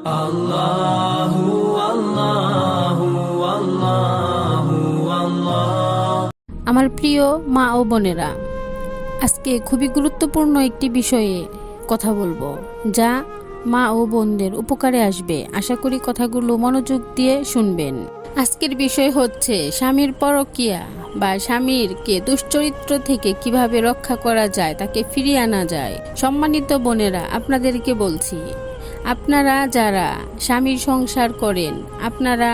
আল্লাহু আল্লাহু আল্লাহু আল্লাহ। আমার প্রিয় মা ও বোনেরা, আজকে খুবই গুরুত্বপূর্ণ একটি বিষয়ে কথা বলবো, যা মা ও বোনদের উপকারে আসবে। আশা করি কথাগুলো মনোযোগ দিয়ে শুনবেন। আজকের বিষয় হচ্ছে স্বামীর পরকীয়া বা স্বামীরকে দুশ্চরিত্র থেকে কিভাবে রক্ষা করা যায়, তাকে ফিরিয়ে আনা যায়। সম্মানিত বোনেরা, আপনাদেরকে বলছি, আপনারা যারা স্বামীর সংসার করেন, আপনারা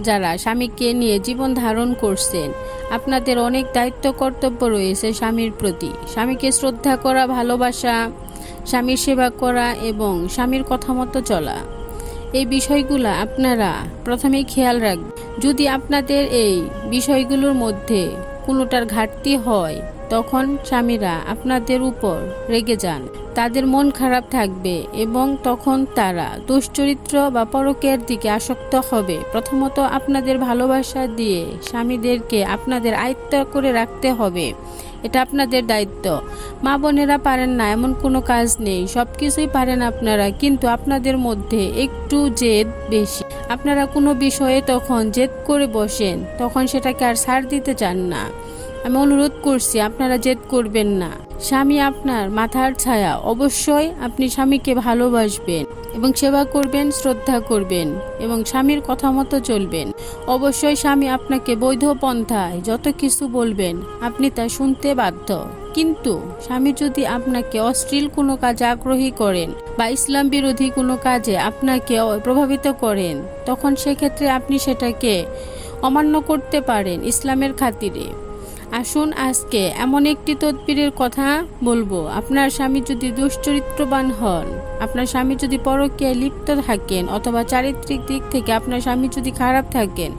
যারা স্বামীকে নিয়ে জীবন ধারণ করছেন, আপনাদের অনেক দায়িত্ব কর্তব্য রয়েছে স্বামীর প্রতি। স্বামীকে শ্রদ্ধা করা, ভালোবাসা, স্বামীর সেবা করা এবং স্বামীর কথা মতো চলা, এই বিষয়গুলো আপনারা প্রথমেই খেয়াল রাখবেন। যদি আপনাদের এই বিষয়গুলোর মধ্যে কোনোটার ঘাটতি হয়, তখন স্বামীরা আপনাদের উপর রেগে যান, তাদের মন খারাপ থাকবে এবং তখন তারা দুশ্চরিত্র বা পরকীয়ার দিকে আসক্ত হবে। প্রথমত আপনাদের ভালোবাসা দিয়ে স্বামীদেরকে আপনাদের আয়ত্ত করে রাখতে হবে, এটা আপনাদের দায়িত্ব। মা বোনেরা পারেন না এমন কোনো কাজ নেই, সব কিছুই পারেন আপনারা, কিন্তু আপনাদের মধ্যে একটু জেদ বেশি। আপনারা কোনো বিষয়ে তখন জেদ করে বসেন, তখন সেটাকে আর ছাড় দিতে চান না। আমি অনুরোধ করছি, আপনারা জেদ করবেন না। স্বামী আপনার মাথার ছায়া, অবশ্যই আপনি স্বামীকে ভালোবাসবেন এবং সেবা করবেন, শ্রদ্ধা করবেন এবং স্বামীর কথা মতো চলবেন। অবশ্যই স্বামী আপনাকে বৈধ পন্থায় যত কিছু বলবেন আপনি তা শুনতে বাধ্য। কিন্তু স্বামী যদি আপনাকে অশ্লীল কোনো কাজে আগ্রহী করেন বা ইসলাম বিরোধী কোনো কাজে আপনাকে প্রভাবিত করেন, তখন সেক্ষেত্রে আপনি সেটাকে অমান্য করতে পারেন ইসলামের খাতিরে। আসুন আজকে এমন একটি তদবিরের কথা বলবো। আপনার স্বামী যদি দুশ্চরিত্রবান হন, আপনার স্বামী যদি পরকীয়ায় লিপ্ত থাকেন, অথবা চারিত্রিক দিক থেকে আপনার স্বামী যদি খারাপ থাকেন,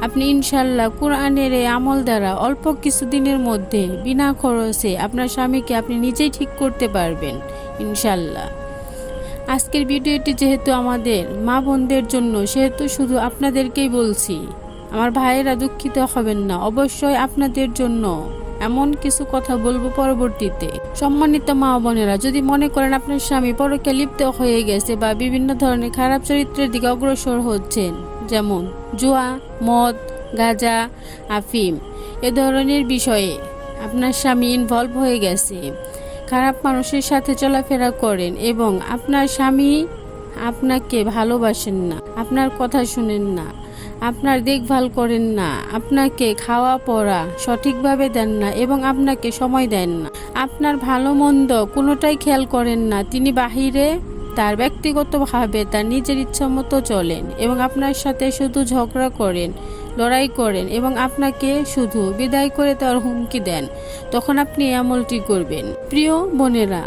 আপনি ইনশাল্লাহ কোরআনের এই আমল দ্বারা অল্প কিছুদিনের মধ্যে বিনা খরচে আপনার স্বামীকে আপনি নিজেই ঠিক করতে পারবেন ইনশাল্লাহ। আজকের ভিডিওটি যেহেতু আমাদের মা বোনদের জন্য, সেহেতু শুধু আপনাদেরকেই বলছি। আমার ভাইয়েরা দুঃখিত হবেন না, অবশ্যই আপনাদের জন্য এমন কিছু কথা বলবো পরবর্তীতে। সম্মানিত মা বোনেরা, যদি মনে করেন আপনার স্বামী পরকীয়া লিপ্ত হয়ে গেছে বা বিভিন্ন ধরনের খারাপ চরিত্রের দিকে অগ্রসর হচ্ছেন, যেমন জুয়া, মদ, গাঁজা, আফিম, এ ধরনের বিষয়ে আপনার স্বামী ইনভলভ হয়ে গেছে, খারাপ মানুষের সাথে চলাফেরা করেন এবং আপনার স্বামী আপনাকে ভালোবাসেন না, আপনার কথা শুনেন না, আপনার দেখভাল করেন না, আপনাকে খাওয়া পড়া সঠিকভাবে দেন না এবং আপনাকে সময় দেন না, আপনার ভালো মন্দ কোনোটাই খেয়াল করেন না, তিনি বাহিরে তার ব্যক্তিগতভাবে তার নিজের ইচ্ছা মতো চলেন এবং আপনার সাথে শুধু ঝগড়া করেন, লড়াই করেন এবং আপনাকে শুধু বিদায় করে দেওয়ার হুমকি দেন, তখন আপনি আমলটি করবেন। প্রিয় বোনেরা,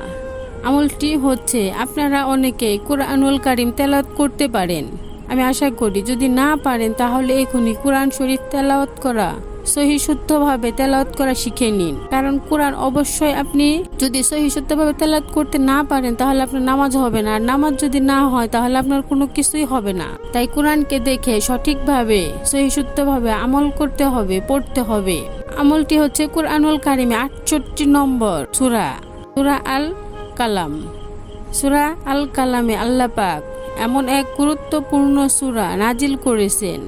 আমলটি হচ্ছে, আপনারা অনেকেই কোরআনুল কারীম তেলাওয়াত করতে পারেন। আমি আশা করি যদি না পারেন তাহলে এখনই কোরআন শরীফ তেলাওয়াত করা, সহি শুদ্ধভাবে তেলাওয়াত করা শিখে নিন। কারণ কোরআন অবশ্যই আপনি যদি সহি শুদ্ধভাবে তেলাওয়াত করতে না পারেন তাহলে আপনার নামাজ হবে না, আর নামাজ যদি না হয় তাহলে আপনার কোনো কিছুই হবে না। তাই কোরআনকে দেখে সঠিকভাবে সহি শুদ্ধভাবে আমল করতে হবে, পড়তে হবে। আমলটি হচ্ছে কোরআনুল কারীমে 68 নম্বর সূরা, সূরা আল কালাম। সূরা আল কালামে আল্লাহ পাক এমন এক গুরুত্বপূর্ণ সূরা নাজিল করেছেন,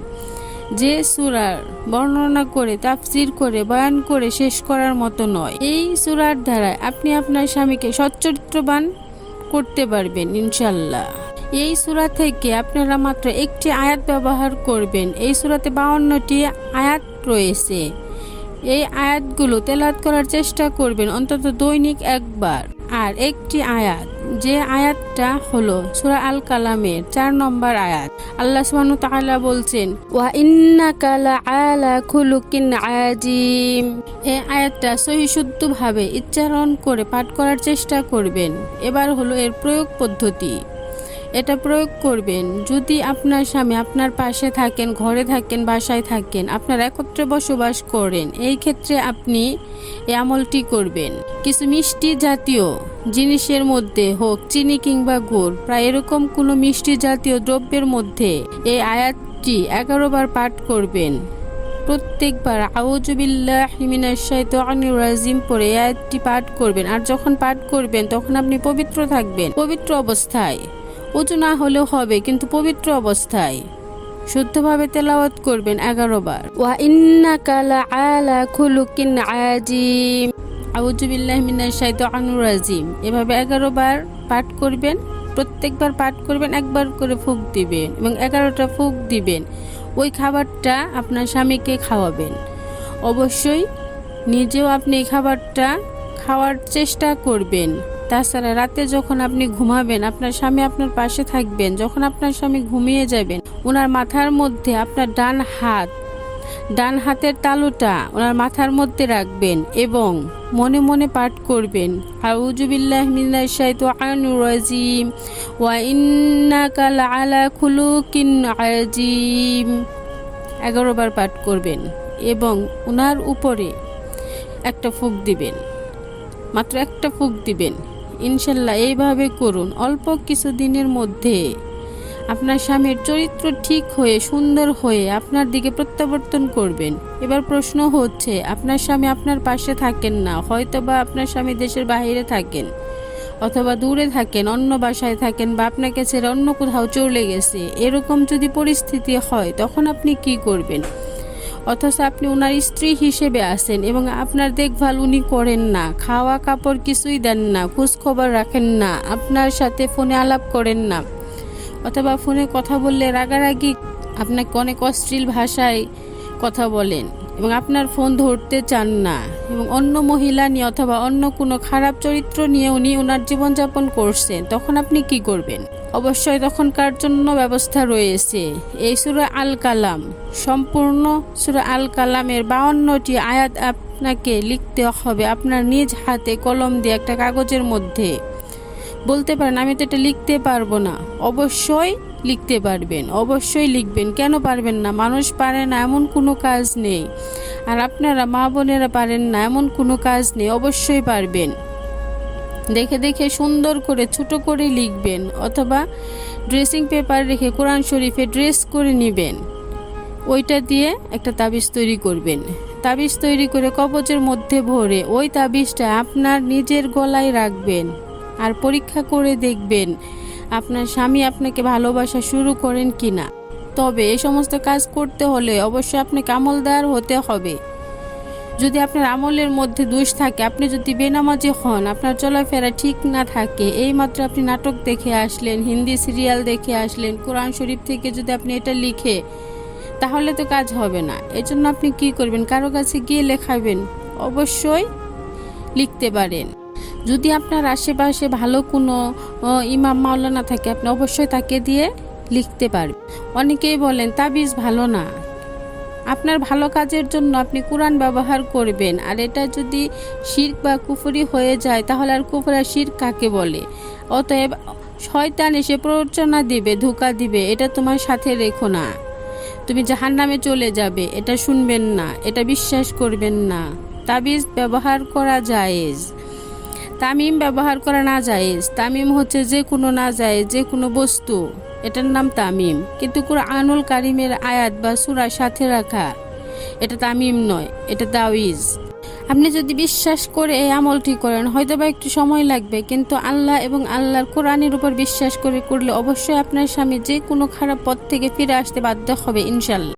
যে সূরার বর্ণনা করে, তাফসীর করে, বয়ান করে শেষ করার মতো নয়। এই সূরার দ্বারা আপনি আপনার স্বামীকে সচ্চরিত্রবান করতে পারবেন ইনশাল্লাহ। এই সূরা থেকে আপনারা মাত্র একটি আয়াত ব্যবহার করবেন। এই সূরাতে 52টি আয়াত রয়েছে। এই আয়াতগুলো তেলাওয়াত করার চেষ্টা করবেন অন্তত দৈনিক একবার। আর একটি আয়াত, যে আয়াতটা হলো সূরা আল কালামের 4 নম্বর আয়াত। আল্লাহ সুবহানাহু ওয়া তাআলা বলছেন, ওয়া ইন্নাকা লাআলা খুলুকিন আযীম। এই আয়াতটা সহি শুদ্ধভাবে উচ্চারণ করে পাঠ করার চেষ্টা করবেন। এবার হলো এর প্রয়োগ পদ্ধতি। এটা প্রয়োগ করবেন যদি আপনার স্বামী আপনার পাশে থাকেন, ঘরে থাকেন, বাসায় থাকেন, আপনারা একত্রে বসবাস করেন। এই ক্ষেত্রে আপনি এই আমলটি করবেন। কিছু মিষ্টি জাতীয় জিনিসের মধ্যে হোক চিনি কিংবা গুড়, প্রায় এরকম কোনো মিষ্টি জাতীয় দ্রব্যের মধ্যে এই আয়াতটি 11 বার পাঠ করবেন। প্রত্যেকবার আউযু বিল্লাহি মিনাশ শাইতানির রাজিম পড়ে এই আয়াতটি পাঠ করবেন। আর যখন পাঠ করবেন তখন আপনি পবিত্র থাকবেন। পবিত্র অবস্থায় উজু না হলেও হবে, কিন্তু পবিত্র অবস্থায় শুদ্ধভাবে তেলাওয়াত করবেন 11 বার। ওয়া ইন্নাকা লাআলা খুলুকিন আযীম, আউযু বিল্লাহি মিনাশ শাইতানির রাজিম। এভাবে 11 বার পাঠ করবেন। প্রত্যেকবার পাঠ করবেন, একবার করে ফুঁক দিবেন এবং 11টা ফুঁক দিবেন। ওই খাবারটা আপনার স্বামীকে খাওয়াবেন। অবশ্যই নিজেও আপনি এই খাবারটা খাওয়ার চেষ্টা করবেন। তাছাড়া রাতে যখন আপনি ঘুমাবেন, আপনার স্বামী আপনার পাশে থাকবেন। যখন আপনার স্বামী ঘুমিয়ে যাবেন, ওনার মাথার মধ্যে আপনার ডান হাতের তালুটা ওনার মাথার মধ্যে রাখবেন এবং মনে মনে পাঠ করবেন, আউযু বিল্লাহি মিনাশ শাইতানির রাজিম ওয়া ইন্নাকা লাআলা খুলুকিন আযীম। 11 বার পাঠ করবেন এবং ওনার উপরে একটা ফুঁক দিবেন, মাত্র একটা ফুঁক দিবেন। ইনশাল্লাহ এইভাবে করুন। অল্প কিছু দিনের মধ্যে আপনার স্বামীর চরিত্র ঠিক হয়ে সুন্দর হয়ে আপনার দিকে প্রত্যাবর্তন করবেন। এবার প্রশ্ন হচ্ছে, আপনার স্বামী আপনার পাশে থাকেন না, হয়তো বা আপনার স্বামী দেশের বাইরে থাকেন অথবা দূরে থাকেন, অন্য বাসায় থাকেন বা আপনাকে ছেড়ে অন্য কোথাও চলে গেছে। এরকম যদি পরিস্থিতি হয়, তখন আপনি কি করবেন? অথচ আপনি ওনার স্ত্রী হিসেবে আছেন এবং আপনার দেখভাল উনি করেন না, খাওয়া কাপড় কিছুই দেন না, খোঁজখবর রাখেন না, আপনার সাথে ফোনে আলাপ করেন না, অথবা ফোনে কথা বললে রাগারাগি আপনাকে অনেক অশ্লীল ভাষায় কথা বলেন এবং আপনার ফোন ধরতে চান না এবং অন্য মহিলা নিয়ে অথবা অন্য কোনো খারাপ চরিত্র নিয়ে উনি ওনার জীবনযাপন করছেন, তখন আপনি কি করবেন? অবশ্যই তখনকার জন্য ব্যবস্থা রয়েছে। এই সূরা আল কালাম, সম্পূর্ণ সূরা আল কালামের 52টি আয়াত আপনাকে লিখতে হবে আপনার নিজ হাতে কলম দিয়ে একটা কাগজের মধ্যে। বলতে পারেন আমি তো এটা লিখতে পারবো না, অবশ্যই লিখতে পারবেন, অবশ্যই লিখবেন। কেন পারবেন না? মানুষ পারে না এমন কোনো কাজ নেই, আর আপনারা মা বোনেরা পারেন না এমন কোনো কাজ নেই, অবশ্যই পারবেন। দেখে দেখে সুন্দর করে ছোট করে লিখবেন, অথবা ড্রেসিং পেপার রেখে কোরআন শরীফে ড্রেস করে নেবেন। ওইটা দিয়ে একটা তাবিজ তৈরি করবেন। তাবিজ তৈরি করে কবজের মধ্যে ভরে ওই তাবিজটা আপনার নিজের গলায় রাখবেন আর পরীক্ষা করে দেখবেন আপনার স্বামী আপনাকে ভালোবাসা শুরু করেন কিনা। তবে এই সমস্ত কাজ করতে হলে অবশ্যই আপনাকে আমলদার হতে হবে। যদি আপনার আমলের মধ্যে দোষ থাকে, আপনি যদি বেনামাজি হন, আপনার চলাফেরা ঠিক না থাকে, এইমাত্র আপনি নাটক দেখে আসলেন, হিন্দি সিরিয়াল দেখে আসলেন, কোরআন শরীফ থেকে যদি আপনি এটা লিখে, তাহলে তো কাজ হবে না। এজন্য আপনি কি করবেন? কারো কাছে গিয়ে লেখাবেন। অবশ্যই লিখতে পারেন। যদি আপনার আশেপাশে ভালো কোনো ইমাম মাওলানা থাকে, আপনি অবশ্যই তাকে দিয়ে লিখতে পারবেন। অনেকেই বলেন তাবিজ ভালো না। আপনার ভালো কাজের জন্য আপনি কোরআন ব্যবহার করবেন, আর এটা যদি শিরক বা কুফরি হয়ে যায়, তাহলে আর কুফর আর শিরক কাকে বলে? অতএব শয়তান এসে প্ররোচনা দিবে, ধোঁকা দিবে, এটা তোমার সাথে রেখো না, তুমি জাহান্নামে চলে যাবে, এটা শুনবেন না, এটা বিশ্বাস করবেন না। তাবিজ ব্যবহার করা জায়েজ, তামিম ব্যবহার করা না জায়েজ। তামিম হচ্ছে যে কোনো না জায়েজ যে কোনো বস্তু, এটার নাম তামিম। কিন্তু কুরআনুল কারীমের আয়াত বা সূরা সাথে রাখা, এটা তামিম নয়, এটা তাওয়িজ। আপনি যদি বিশ্বাস করে এই আমলটি করেন, হয়তো বা একটু সময় লাগবে, কিন্তু আল্লাহ এবং আল্লাহর কোরআনের উপর বিশ্বাস করে করলে অবশ্যই আপনার স্বামী যে কোনো খারাপ পথ থেকে ফিরে আসতে বাধ্য হবে ইনশাল্লাহ।